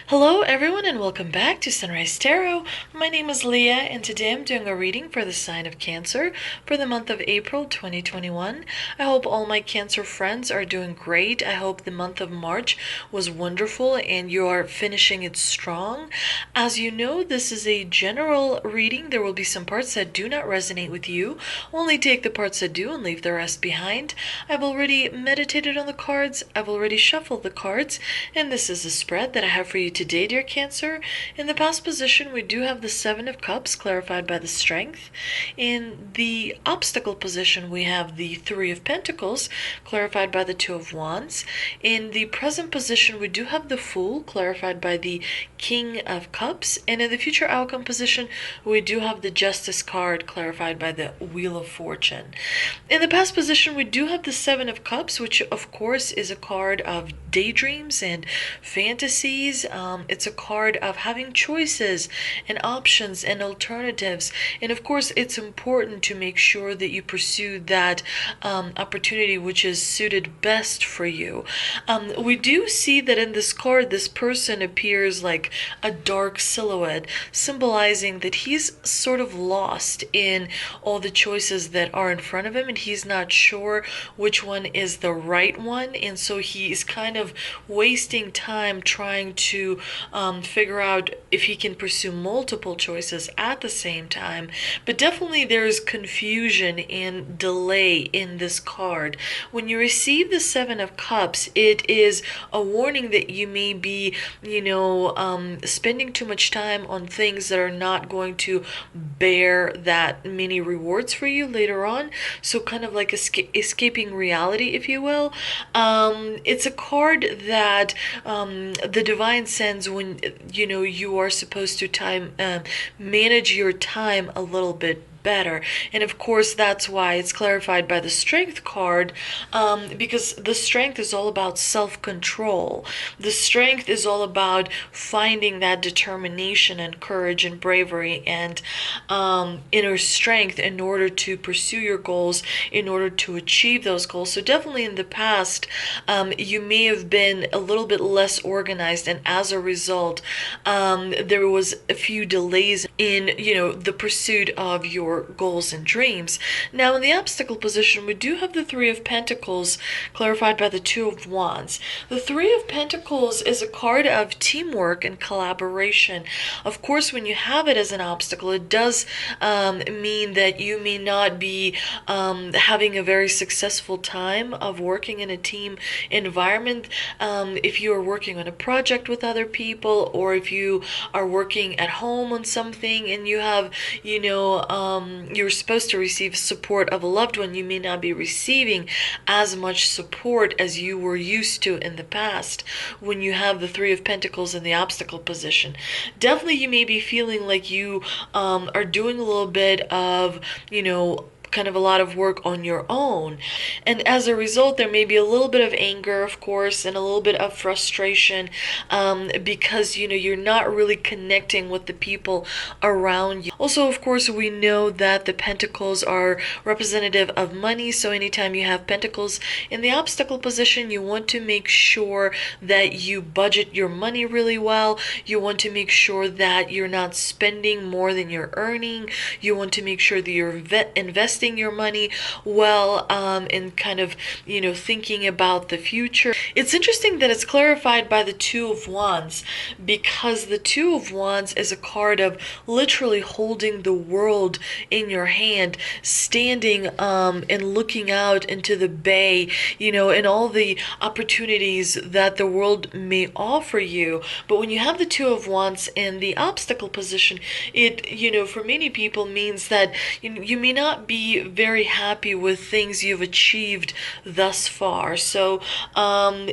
Hello, everyone, and welcome back to Sunrise Tarot. My name is Leah, and today I'm doing a reading for the sign of Cancer for the month of April 2021. I hope all my Cancer friends are doing great. I hope the month of March was wonderful and you are finishing it strong. As you know, this is a general reading. There will be some parts that do not resonate with you. Only take the parts that do and leave the rest behind. I've already meditated on the cards. I've already shuffled the cards, and this is a spread that I have for you today, dear Cancer. In the past position, we do have the Seven of Cups, clarified by the Strength. In the obstacle position, we have the Three of Pentacles, clarified by the Two of Wands. In the present position, we do have the Fool, clarified by the King of Cups. And in the future outcome position, we do have the Justice card, clarified by the Wheel of Fortune. In the past position, we do have the Seven of Cups, which of course is a card of daydreams and fantasies. It's a card of having choices and options and alternatives. And of course, it's important to make sure that you pursue that opportunity which is suited best for you. We do see that in this card, this person appears like a dark silhouette, symbolizing that he's sort of lost in all the choices that are in front of him, and he's not sure which one is the right one. And so he's kind of wasting time trying to figure out if he can pursue multiple choices at the same time. But definitely there's confusion and delay in this card. When you receive the Seven of Cups, it is a warning that you may be, spending too much time on things that are not going to bear that many rewards for you later on. So kind of like escaping reality, if you will. It's a card that the divine sends when you are supposed to manage your time a little bit better. And of course, that's why it's clarified by the Strength card, because the Strength is all about self-control. The Strength is all about finding that determination and courage and bravery and inner strength in order to pursue your goals, in order to achieve those goals. So definitely in the past, you may have been a little bit less organized, and as a result, there was a few delays in the pursuit of your goals and dreams. Now in the obstacle position, we do have the Three of Pentacles, clarified by the Two of Wands. The Three of Pentacles is a card of teamwork and collaboration. Of course, when you have it as an obstacle, it does mean that you may not be having a very successful time of working in a team environment. If you are working on a project with other people, or if you are working at home on something and you have, you're supposed to receive support of a loved one, you may not be receiving as much support as you were used to in the past when you have the Three of Pentacles in the obstacle position. Definitely you may be feeling like you are doing a little bit of, kind of a lot of work on your own, and as a result there may be a little bit of anger, of course, and a little bit of frustration, because you're not really connecting with the people around you. Also, of course, we know that the pentacles are representative of money, so anytime you have pentacles in the obstacle position, you want to make sure that you budget your money really well. You want to make sure that you're not spending more than you're earning. You want to make sure that you're investing your money well, and kind of thinking about the future. It's interesting that it's clarified by the Two of Wands, because the Two of Wands is a card of literally holding the world in your hand, standing and looking out into the bay, and all the opportunities that the world may offer you. But when you have the Two of Wands in the obstacle position, it for many people means that you may not be very happy with things you've achieved thus far. So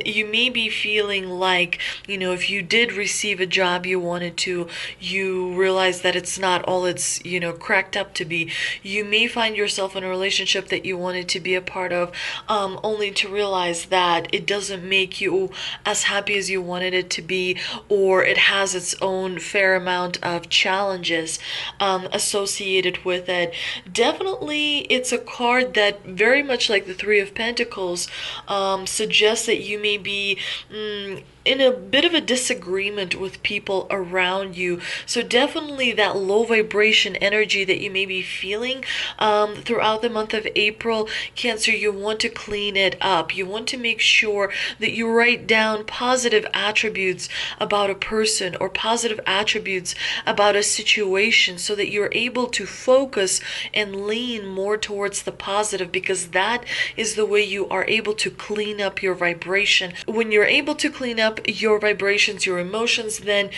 you may be feeling like, if you did receive a job you wanted to, you realize that it's not all it's, cracked up to be. You may find yourself in a relationship that you wanted to be a part of, only to realize that it doesn't make you as happy as you wanted it to be, or it has its own fair amount of challenges associated with it. Definitely it's a card that, very much like the Three of Pentacles, suggests that you may be in a bit of a disagreement with people around you. So definitely that low vibration energy that you may be feeling throughout the month of April, Cancer, you want to clean it up. You want to make sure that you write down positive attributes about a person or positive attributes about a situation so that you're able to focus and lean more towards the positive, because that is the way you are able to clean up your vibration. When you're able to clean up your vibrations, your emotions, then,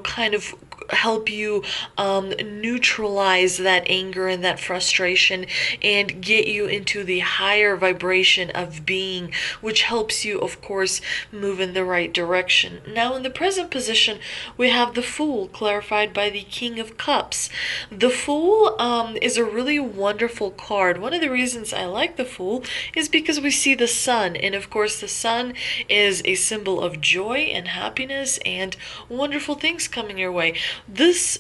kind of help you neutralize that anger and that frustration and get you into the higher vibration of being, which helps you, of course, move in the right direction. Now, in the present position, we have the Fool, clarified by the King of Cups. The Fool is a really wonderful card. One of the reasons I like the Fool is because we see the sun, and of course the sun is a symbol of joy and happiness and wonderful things coming your way. This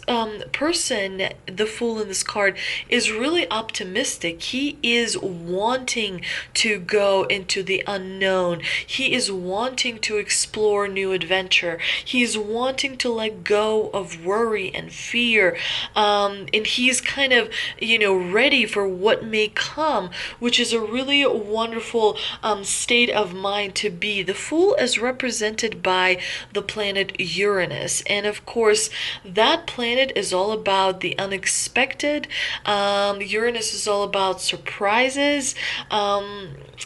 person, the Fool in this card, is really optimistic. He is wanting to go into the unknown. He is wanting to explore new adventure. He's wanting to let go of worry and fear. And he's kind of, ready for what may come, which is a really wonderful state of mind to be. The Fool is represented by the planet Uranus. And of course, that planet is all about the unexpected. Uranus is all about surprises.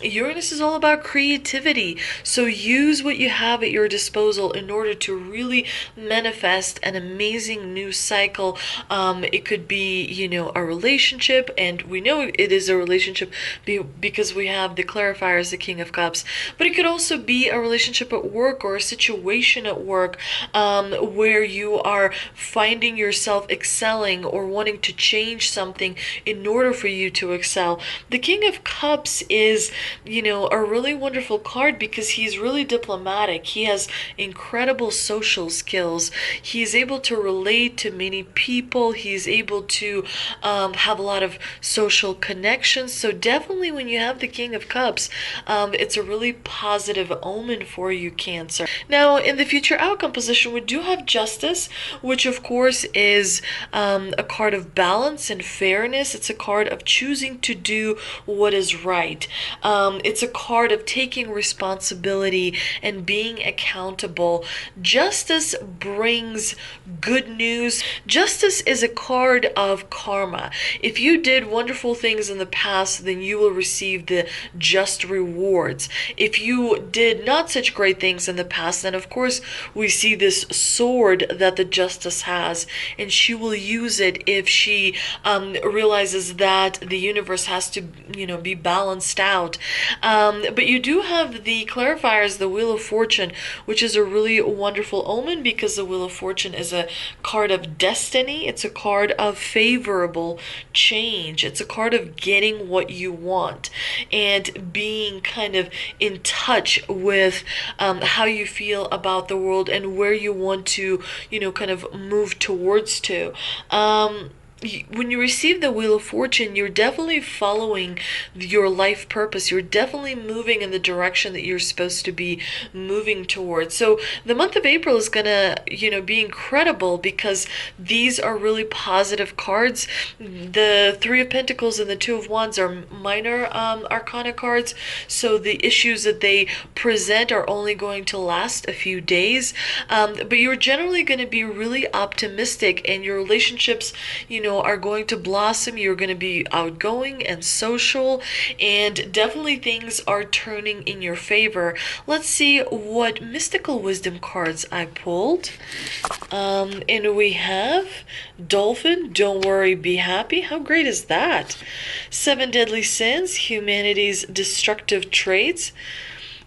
Uranus is all about creativity. So use what you have at your disposal in order to really manifest an amazing new cycle. It could be, a relationship, and we know it is a relationship because we have the clarifier as the King of Cups. But it could also be a relationship at work or a situation at work where you are finding yourself excelling or wanting to change something in order for you to excel. The King of Cups is, a really wonderful card because he's really diplomatic. He has incredible social skills. He's able to relate to many people. He's able to have a lot of social connections. So definitely when you have the King of Cups, it's a really positive omen for you, Cancer. Now, in the future outcome position, we do have Justice, which of course is a card of balance and fairness. It's a card of choosing to do what is right. It's a card of taking responsibility and being accountable. Justice brings good news. Justice is a card of karma. If you did wonderful things in the past, then you will receive the just rewards. If you did not such great things in the past, then of course we see this sword that the Justice has, and she will use it if she realizes that the universe has to, be balanced out. But you do have the clarifiers, the Wheel of Fortune, which is a really wonderful omen because the Wheel of Fortune is a card of destiny. It's a card of favorable change. It's a card of getting what you want and being kind of in touch with how you feel about the world and where you want to, kind of move towards to. When you receive the Wheel of Fortune, you're definitely following your life purpose. You're definitely moving in the direction that you're supposed to be moving towards. So the month of April is gonna, be incredible because these are really positive cards. The Three of Pentacles and the Two of Wands are minor arcana cards, so the issues that they present are only going to last a few days. But you're generally going to be really optimistic, and your relationships, are going to blossom. You're going to be outgoing and social, and definitely things are turning in your favor. Let's see what mystical wisdom cards I pulled. And we have Dolphin, Don't Worry, Be Happy. How great is that? Seven Deadly Sins, Humanity's Destructive Traits,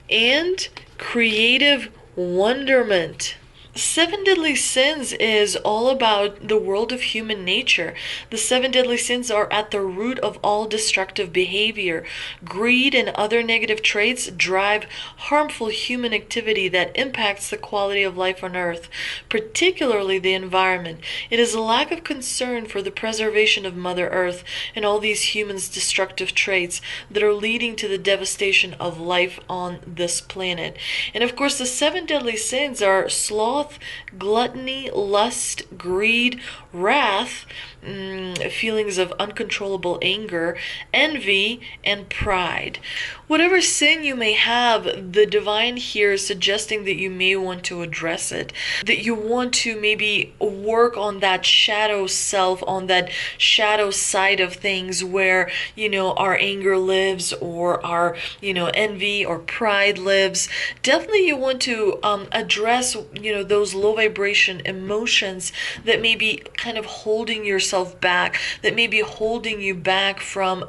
and Creative Wonderment. Seven Deadly Sins is all about the world of human nature. The seven deadly sins are at the root of all destructive behavior. Greed and other negative traits drive harmful human activity that impacts the quality of life on Earth, particularly the environment. It is a lack of concern for the preservation of Mother Earth and all these humans' destructive traits that are leading to the devastation of life on this planet. And of course, the seven deadly sins are sloth, gluttony, lust, greed, wrath, feelings of uncontrollable anger, envy, and pride. Whatever sin you may have, the divine here is suggesting that you may want to address it, that you want to maybe work on that shadow self, on that shadow side of things where, our anger lives, or our, envy or pride lives. Definitely you want to address, those low vibration emotions that may be kind of holding yourself back, that may be holding you back from,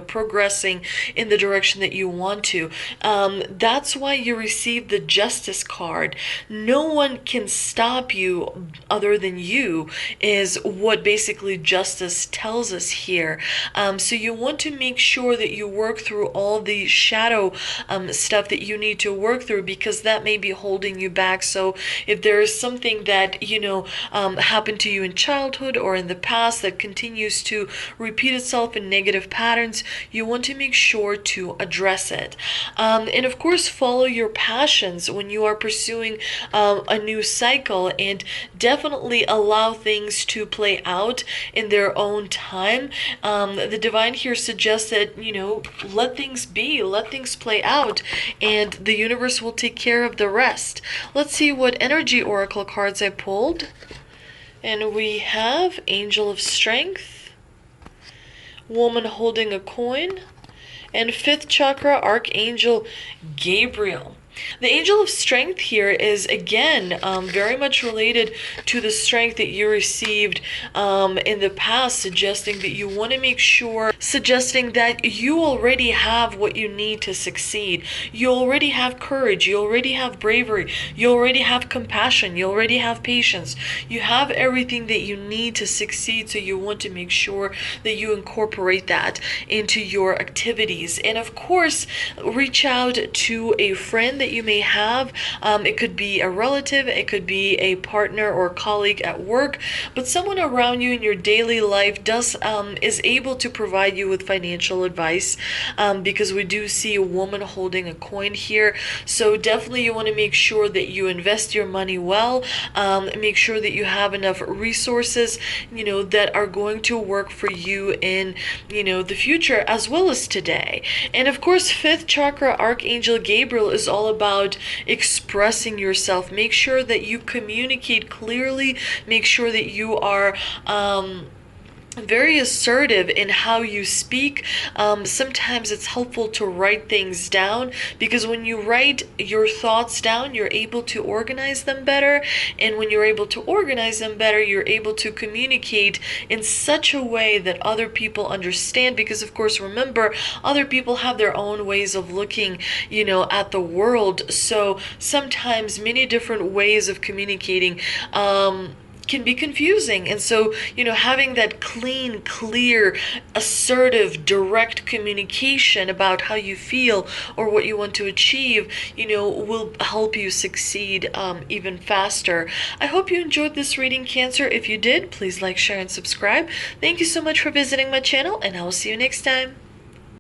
progressing in the direction that you want to. That's why you receive the Justice card. No one can stop you other than you, is what basically justice tells us here. So you want to make sure that you work through all the shadow stuff that you need to work through, because that may be holding you back. So if there is something that happened to you in childhood or in the past that continues to repeat itself in negative patterns, you want to make sure to address it. And of course, follow your passions when you are pursuing a new cycle, and definitely allow things to play out in their own time. The divine here suggests that, let things be, let things play out, and the universe will take care of the rest. Let's see what energy oracle cards I pulled. And we have Angel of Strength, Woman Holding a Coin, and fifth chakra Archangel Gabriel. The Angel of Strength here is, again, very much related to the strength that you received in the past, suggesting that you want to make sure, suggesting that you already have what you need to succeed. You already have courage. You already have bravery. You already have compassion. You already have patience. You have everything that you need to succeed, so you want to make sure that you incorporate that into your activities. And of course, reach out to a friend that you may have. It could be a relative, it could be a partner or colleague at work, but someone around you in your daily life is able to provide you with financial advice, because we do see a woman holding a coin here. So definitely you want to make sure that you invest your money well, make sure that you have enough resources, that are going to work for you in, the future as well as today. And of course, fifth chakra Archangel Gabriel is all about expressing yourself. Make sure that you communicate clearly. Make sure that you are very assertive in how you speak. Sometimes it's helpful to write things down, because when you write your thoughts down, you're able to organize them better. And when you're able to organize them better, you're able to communicate in such a way that other people understand. Because of course, remember, other people have their own ways of looking, at the world. So sometimes many different ways of communicating can be confusing. And so, having that clean, clear, assertive, direct communication about how you feel or what you want to achieve, will help you succeed even faster. I hope you enjoyed this reading, Cancer. If you did, please like, share, and subscribe. Thank you so much for visiting my channel, and I will see you next time.